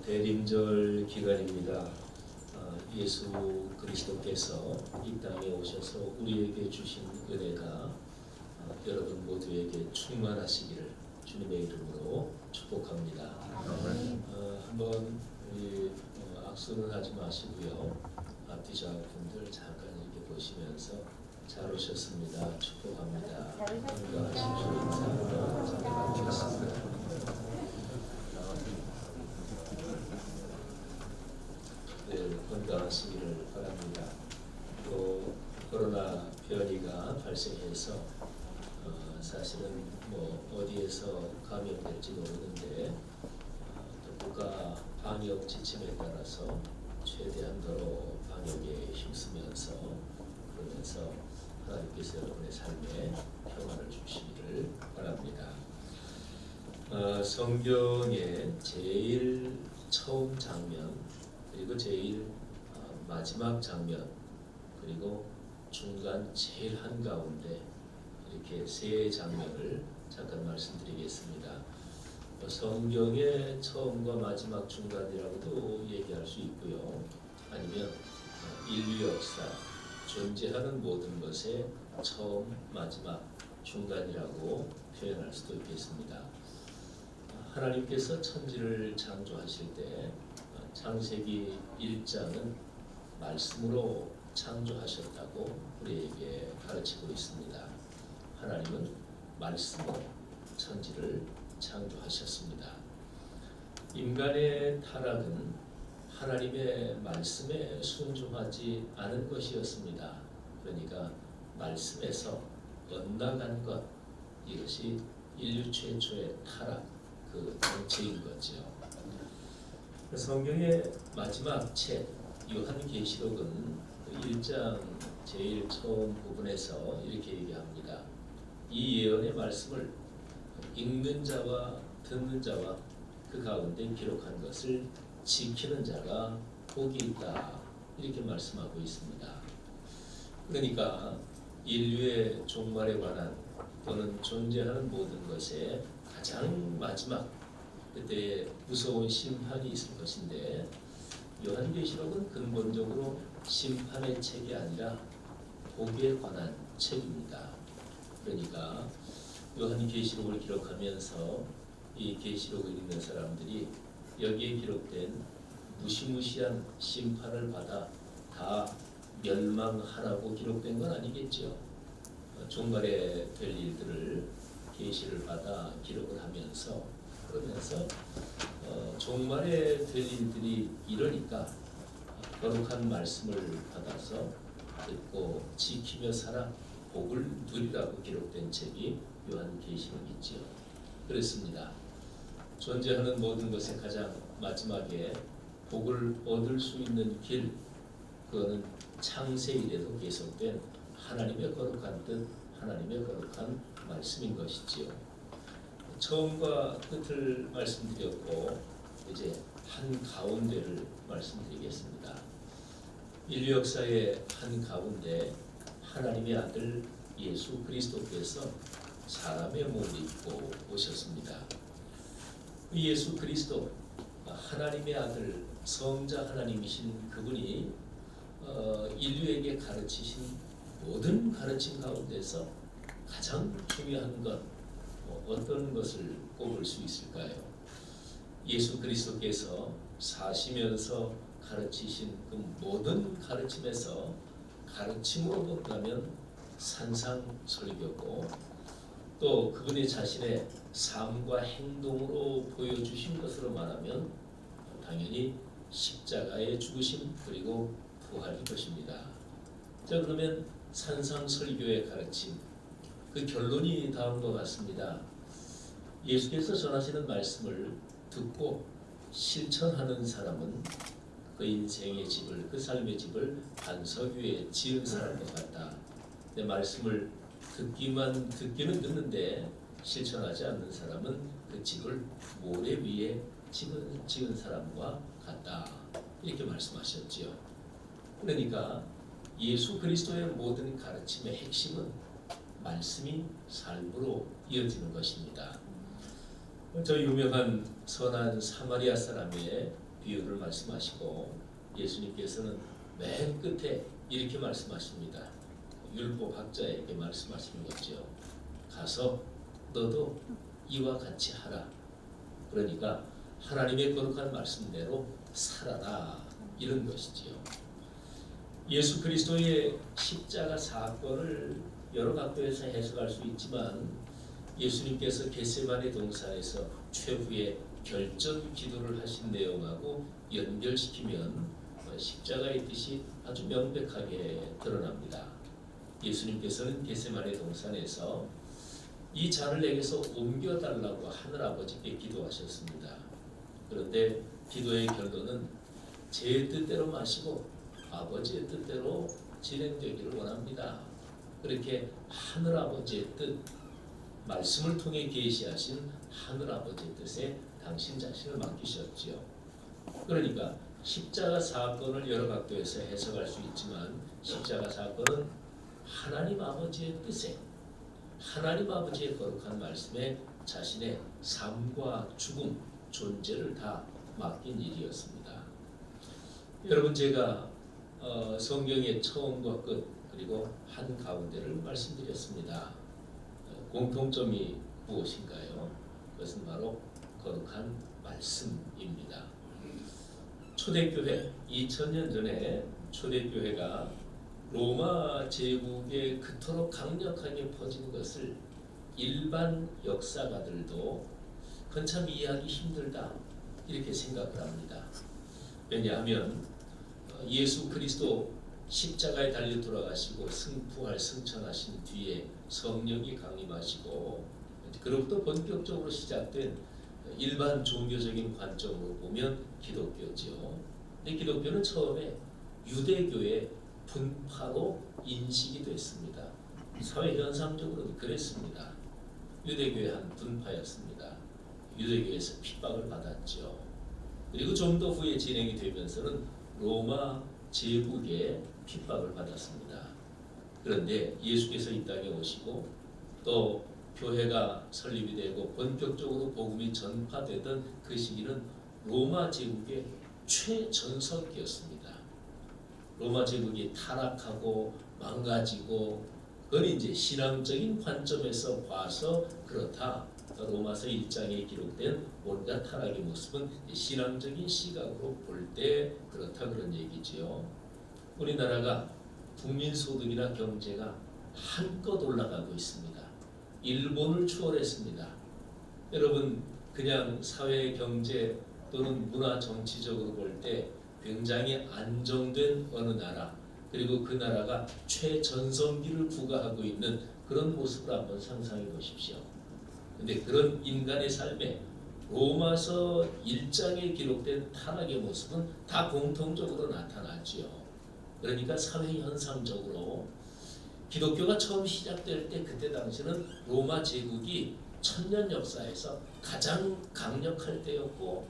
대림절 기간입니다. 예수 그리스도께서 이 땅에 오셔서 우리에게 주신 은혜가 여러분 모두에게 충만하시기를 주님의 이름으로 축복합니다. 한번 우리 악수는 하지 마시고요. 앞뒤 분들 잠깐 이렇게 보시면서 잘 오셨습니다. 축복합니다. 건강하십시오. 인사 잠깐 드리겠습니다. 건강하시기를 바랍니다. 또 코로나 변이가 발생해서 사실은 어디에서 감염될지 모르는데 또 국가 방역 지침에 따라서 최대한도로 방역에 힘쓰면서 그러면서 하나님께서 여러분의 삶에 평안을 주시기를 바랍니다. 성경의 제일 처음 장면 그리고 제일 마지막 장면 그리고 중간 제일 한가운데 이렇게 세 장면을 잠깐 말씀드리겠습니다. 성경의 처음과 마지막 중간이라고도 얘기할 수 있고요. 아니면 인류 역사, 존재하는 모든 것의 처음, 마지막, 중간이라고 표현할 수도 있겠습니다. 하나님께서 천지를 창조하실 때 창세기 1장은 말씀으로 창조하셨다고 우리에게 가르치고 있습니다. 하나님은 말씀으로 천지를 창조하셨습니다. 인간의 타락은 하나님의 말씀에 순종하지 않은 것이었습니다. 그러니까 말씀에서 엇나간 것, 이것이 인류 최초의 타락, 그 정체인 거죠. 성경의 마지막 책 요한계시록은 1장 제일 처음 부분에서 이렇게 얘기합니다. 이 예언의 말씀을 읽는 자와 듣는 자와 그 가운데 기록한 것을 지키는 자가 복이 있다. 이렇게 말씀하고 있습니다. 그러니까 인류의 종말에 관한 또는 존재하는 모든 것의 가장 마지막 그때 무서운 심판이 있을 것인데 요한계시록은 근본적으로 심판의 책이 아니라 복에 관한 책입니다. 그러니까 요한계시록을 기록하면서 이 계시록을 읽는 사람들이 여기에 기록된 무시무시한 심판을 받아 다 멸망하라고 기록된 건 아니겠죠. 종말에 될 일들을 계시를 받아 기록을 하면서 그러면서 종말에 될 일들이 이러니까 거룩한 말씀을 받아서 듣고 지키며 살아 복을 누리라고 기록된 책이 요한계시록이지요. 그렇습니다. 존재하는 모든 것의 가장 마지막에 복을 얻을 수 있는 길, 그거는 창세 이래로 계속된 하나님의 거룩한 뜻, 하나님의 거룩한 말씀인 것이지요. 처음과 끝을 말씀드렸고 이제 한 가운데를 말씀드리겠습니다. 인류 역사의 한 가운데 하나님의 아들 예수 그리스도께서 사람의 몸을 입고 오셨습니다. 예수 그리스도 하나님의 아들 성자 하나님이신 그분이 인류에게 가르치신 모든 가르침 가운데서 가장 중요한 것 어떤 것을 꼽을 수 있을까요? 예수 그리스도께서 사시면서 가르치신 그 모든 가르침에서 가르침으로 본다면 산상설교고 또 그분의 자신의 삶과 행동으로 보여주신 것으로 말하면 당연히 십자가의 죽으심 그리고 부활인 것입니다. 자, 그러면 산상설교의 가르침 그 결론이 다음과 같습니다. 예수께서 전하시는 말씀을 듣고 실천하는 사람은 그 인생의 집을, 그 삶의 집을 반석 위에 지은 사람과 같다. 내 말씀을 듣기는 듣는데 실천하지 않는 사람은 그 집을 모래 위에 지은 사람과 같다. 이렇게 말씀하셨지요. 그러니까 예수 그리스도의 모든 가르침의 핵심은 말씀이 삶으로 이어지는 것입니다. 저 유명한 선한 사마리아 사람의 비유를 말씀하시고 예수님께서는 맨 끝에 이렇게 말씀하십니다. 율법학자에게 말씀하시는 거죠. 가서 너도 이와 같이 하라. 그러니까 하나님의 거룩한 말씀대로 살아라, 이런 것이지요. 예수 그리스도의 십자가 사건을 여러 각도에서 해석할 수 있지만 예수님께서 겟세마네 동산에서 최후의 결전 기도를 하신 내용하고 연결시키면 십자가의 뜻이 아주 명백하게 드러납니다. 예수님께서는 겟세마네 동산에서 이 잔을 내게서 옮겨달라고 하늘아버지께 기도하셨습니다. 그런데 기도의 결론은 제 뜻대로 마시고 아버지의 뜻대로 진행되기를 원합니다. 그렇게 하늘아버지의 뜻, 말씀을 통해 계시하신 하늘아버지의 뜻에 당신 자신을 맡기셨지요. 그러니까 십자가 사건을 여러 각도에서 해석할 수 있지만 십자가 사건은 하나님 아버지의 뜻에, 하나님 아버지의 거룩한 말씀에 자신의 삶과 죽음, 존재를 다 맡긴 일이었습니다. 여러분, 제가 성경의 처음과 끝 그리고 한 가운데를 말씀드렸습니다. 공통점이 무엇인가요? 그것은 바로 거룩한 말씀입니다. 초대교회, 2000년 전에 초대교회가 로마 제국에 그토록 강력하게 퍼진 것을 일반 역사가들도 그건 참 이해하기 힘들다, 이렇게 생각을 합니다. 왜냐하면 예수 그리스도 십자가에 달려 돌아가시고 부활 승천하신 뒤에 성령이 강림하시고 그로부터 본격적으로 시작된 일반 종교적인 관점으로 보면 기독교죠. 근데 기독교는 처음에 유대교의 분파로 인식이 됐습니다. 사회 현상적으로도 그랬습니다. 유대교의 한 분파였습니다. 유대교에서 핍박을 받았죠. 그리고 좀 더 후에 진행이 되면서는 로마 제국의 핍박을 받았습니다. 그런데 예수께서 이 땅에 오시고 또 교회가 설립이 되고 본격적으로 복음이 전파되던 그 시기는 로마 제국의 최전성기였습니다. 로마 제국이 타락하고 망가지고 그건 이제 신앙적인 관점에서 봐서 그렇다. 로마서 1장에 기록된 온갖 타락의 모습은 신앙적인 시각으로 볼 때 그렇다, 그런 얘기지요. 우리나라가 국민 소득이나 경제가 한껏 올라가고 있습니다. 일본을 추월했습니다. 여러분, 그냥 사회, 경제 또는 문화, 정치적으로 볼 때 굉장히 안정된 어느 나라, 그리고 그 나라가 최전성기를 구가하고 있는 그런 모습을 한번 상상해 보십시오. 근데 그런 인간의 삶에 로마서 1장에 기록된 타락의 모습은 다 공통적으로 나타나지요. 그러니까 사회 현상적으로 기독교가 처음 시작될 때 그때 당시는 로마 제국이 천년 역사에서 가장 강력할 때였고,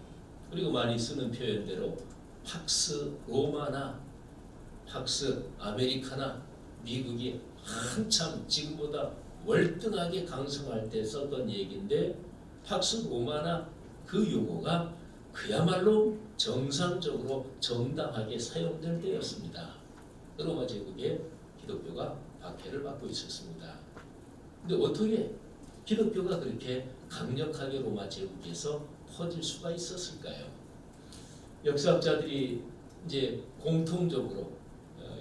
그리고 많이 쓰는 표현대로 팍스 로마나 팍스 아메리카나, 미국이 한참 지금보다 월등하게 강성할 때 썼던 얘기인데, 팍스 로마나 그 용어가 그야말로 정상적으로 정당하게 사용될 때였습니다. 로마 제국에 기독교가 박해를 받고 있었습니다. 근데 어떻게 기독교가 그렇게 강력하게 로마 제국에서 퍼질 수가 있었을까요? 역사학자들이 이제 공통적으로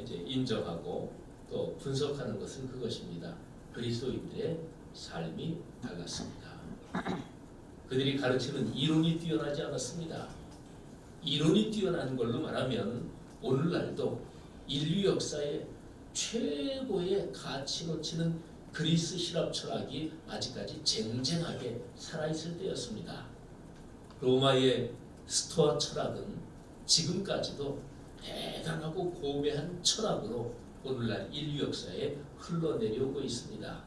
이제 인정하고 또 분석하는 것은 그것입니다. 그리스도인들의 삶이 달랐습니다. 그들이 가르치는 이론이 뛰어나지 않았습니다. 이론이 뛰어난 걸로 말하면 오늘날도 인류 역사의 최고의 가치로 치는 그리스 신학 철학이 아직까지 쟁쟁하게 살아있을 때였습니다. 로마의 스토아 철학은 지금까지도 대단하고 고매한 철학으로 오늘날 인류 역사에 흘러내려오고 있습니다.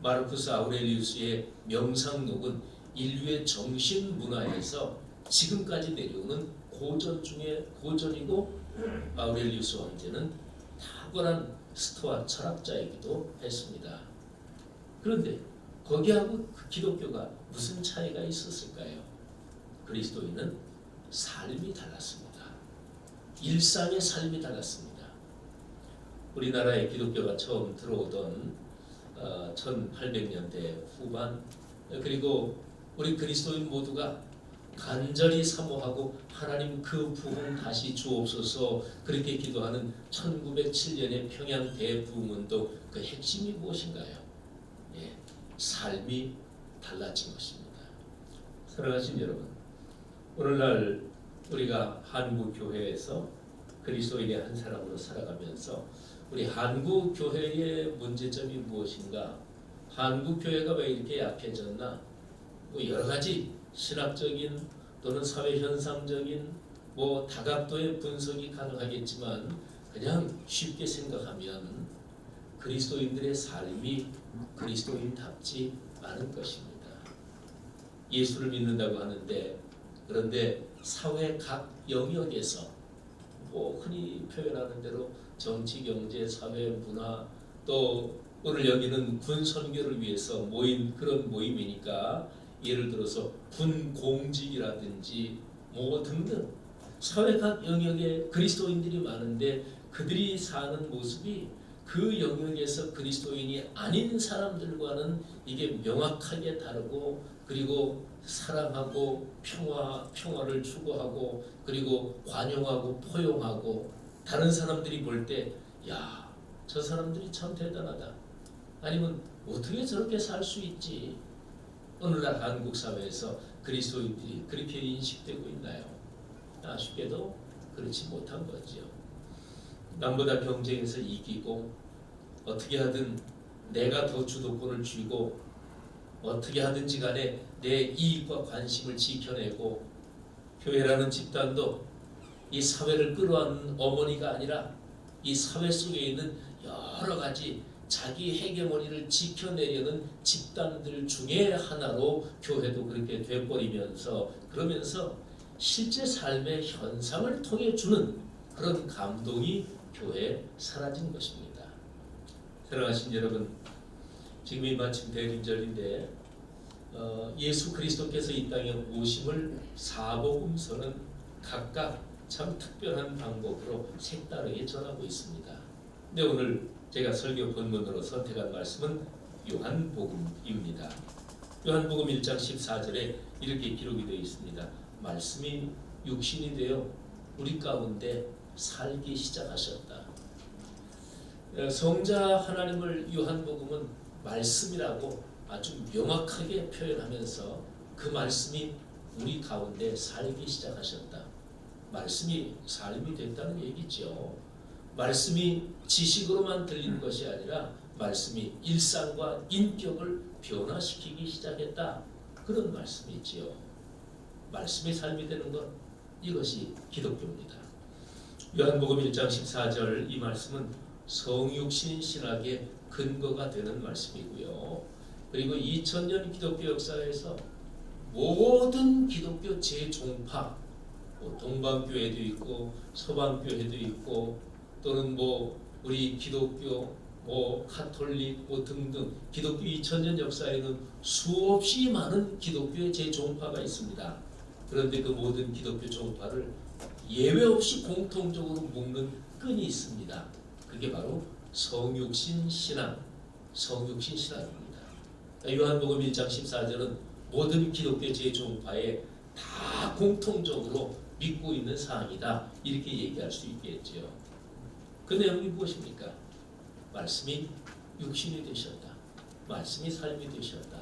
마르쿠스 아우렐리우스의 명상록은 인류의 정신 문화에서 지금까지 내려오는 고전 중에 고전이고, 아우렐리우스 황제는 탁월한 스토아 철학자이기도 했습니다. 그런데 거기하고 그 기독교가 무슨 차이가 있었을까요? 그리스도인은 삶이 달랐습니다. 일상의 삶이 달랐습니다. 우리나라에 기독교가 처음 들어오던 1800년대 후반, 그리고 우리 그리스도인 모두가 간절히 사모하고 하나님 그 부흥 다시 주옵소서 그렇게 기도하는 1907년의 평양 대부흥운동, 그 핵심이 무엇인가요? 예, 삶이 달라진 것입니다. 사랑하신 여러분, 오늘날 우리가 한국 교회에서 그리스도인의 한 사람으로 살아가면서 우리 한국 교회의 문제점이 무엇인가? 한국 교회가 왜 이렇게 약해졌나? 뭐 여러 가지 신학적인 또는 사회 현상적인 다각도의 분석이 가능하겠지만, 그냥 쉽게 생각하면 그리스도인들의 삶이 그리스도인답지 않은 것입니다. 예수를 믿는다고 하는데, 그런데 사회 각 영역에서 흔히 표현하는 대로 정치, 경제, 사회, 문화, 또 오늘 여기는 군 선교를 위해서 모인 그런 모임이니까 예를 들어서 군 공직이라든지 등등 사회 각 영역에 그리스도인들이 많은데 그들이 사는 모습이 그 영역에서 그리스도인이 아닌 사람들과는 이게 명확하게 다르고, 그리고 사랑하고 평화를 추구하고, 그리고 관용하고 포용하고, 다른 사람들이 볼 때 야, 저 사람들이 참 대단하다, 아니면 어떻게 저렇게 살 수 있지, 오늘날 한국 사회에서 그리스도인들이 그렇게 인식되고 있나요? 아쉽게도 그렇지 못한 거죠. 남보다 경쟁에서 이기고, 어떻게 하든 내가 더 주도권을 쥐고, 어떻게 하든지 간에 내 이익과 관심을 지켜내고, 교회라는 집단도 이 사회를 끌어안는 어머니가 아니라 이 사회 속에 있는 여러 가지 자기 헤게모니를 지켜내려는 집단들 중에 하나로 교회도 그렇게 돼버리면서, 그러면서 실제 삶의 현상을 통해 주는 그런 감동이 교회에 사라진 것입니다. 사랑하신 여러분, 지금이 마침 대림절인데 예수 그리스도께서 이 땅에 오심을 사복음서는 각각 참 특별한 방법으로 색다르게 전하고 있습니다. 근데 오늘 제가 설교 본문으로 선택한 말씀은 요한복음입니다. 요한복음 1장 14절에 이렇게 기록이 되어 있습니다. 말씀이 육신이 되어 우리 가운데 살기 시작하셨다. 성자 하나님을 요한복음은 말씀이라고 아주 명확하게 표현하면서 그 말씀이 우리 가운데 살기 시작하셨다. 말씀이 삶이 됐다는 얘기죠. 말씀이 지식으로만 들리는 것이 아니라 말씀이 일상과 인격을 변화시키기 시작했다. 그런 말씀이지요. 말씀이 삶이 되는 것, 이것이 기독교입니다. 요한복음 1장 14절 이 말씀은 성육신 신학의 근거가 되는 말씀이고요. 그리고 2000년 기독교 역사에서 모든 기독교 제종파, 동방교회도 있고 서방교회도 있고, 또는 우리 기독교, 카톨릭 등등 기독교 2000년 역사에는 수없이 많은 기독교의 제종파가 있습니다. 그런데 그 모든 기독교 종파를 예외 없이 공통적으로 묶는 끈이 있습니다. 그게 바로 성육신 신앙, 성육신 신앙입니다. 요한복음 1장 14절은 모든 기독교 제종파에 다 공통적으로 믿고 있는 사항이다, 이렇게 얘기할 수 있겠죠. 그 내용이 무엇입니까? 말씀이 육신이 되셨다, 말씀이 삶이 되셨다,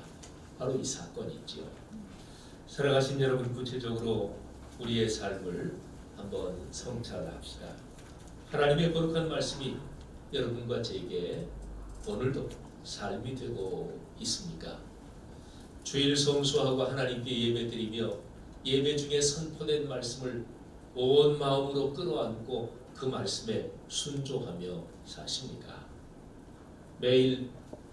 바로 이 사건이지요. 살아가신 여러분, 구체적으로 우리의 삶을 한번 성찰합시다. 하나님의 거룩한 말씀이 여러분과 제게 오늘도 삶이 되고 있습니까? 주일 성수하고 하나님께 예배드리며 예배 중에 선포된 말씀을 온 마음으로 끌어안고 그 말씀에 순종하며 사십니까? 매일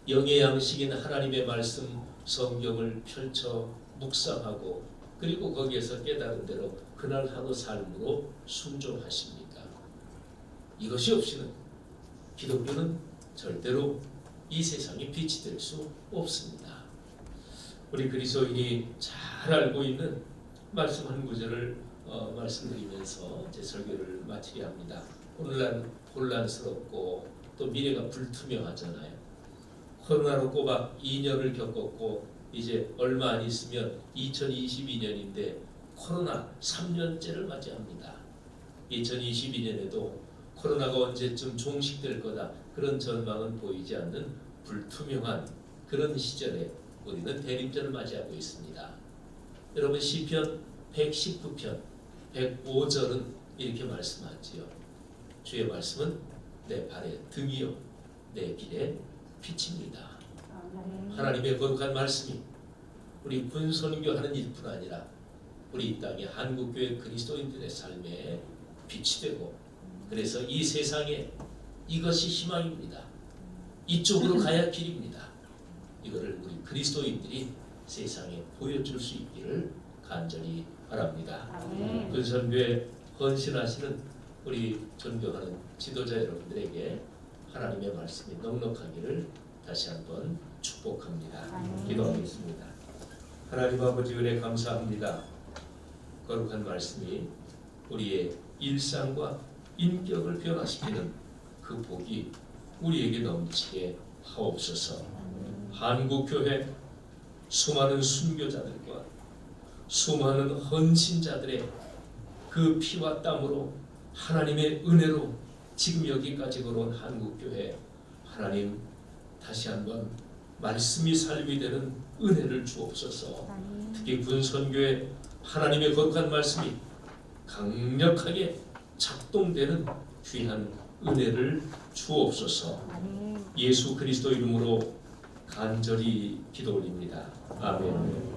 영의 양식인 하나님의 말씀 성경을 펼쳐 묵상하고, 그리고 거기에서 깨달은 대로 그날 하루 삶으로 순종하십니까? 이것이 없이는 기독교는 절대로 이 세상에 빛이 될 수 없습니다. 우리 그리스도인이 잘 알고 있는 말씀 한 구절을 말씀드리면서 제 설교를 마치려 합니다. 오늘날 혼란스럽고 또 미래가 불투명하잖아요. 코로나로 꼬박 2년을 겪었고 이제 얼마 안 있으면 2022년인데 코로나 3년째를 맞이합니다. 2022년에도 코로나가 언제쯤 종식될 거다 그런 전망은 보이지 않는 불투명한 그런 시절에 우리는 대림절을 맞이하고 있습니다. 여러분 시편 119편 105절은 이렇게 말씀하지요. 주의 말씀은 내 발의 등이요 내 길의 빛입니다. 하나님의 거룩한 말씀이 우리 군선교하는 일뿐 아니라 우리 이 땅의 한국교회 그리스도인들의 삶에 빛이 되고 그래서 이 세상에 이것이 희망입니다. 이쪽으로 가야 길입니다. 이거를 우리 그리스도인들이 세상에 보여줄 수 있기를 간절히 바랍니다. 군선교회 헌신하시는 우리 존경하는 지도자 여러분들에게 하나님의 말씀이 넉넉하기를 다시 한번 축복합니다. 기도하겠습니다. 하나님 아버지 은혜 감사합니다. 거룩한 말씀이 우리의 일상과 인격을 변화시키는 그 복이 우리에게 넘치게 하옵소서. 한국교회 수많은 순교자들과 수많은 헌신자들의 그 피와 땀으로 하나님의 은혜로 지금 여기까지 걸어온 한국교회 하나님 다시 한번 말씀이 삶이 되는 은혜를 주옵소서. 특히 군선교회 하나님의 거룩한 말씀이 강력하게 작동되는 귀한 은혜를 주옵소서. 예수 그리스도 이름으로 간절히 기도 올립니다. 아멘.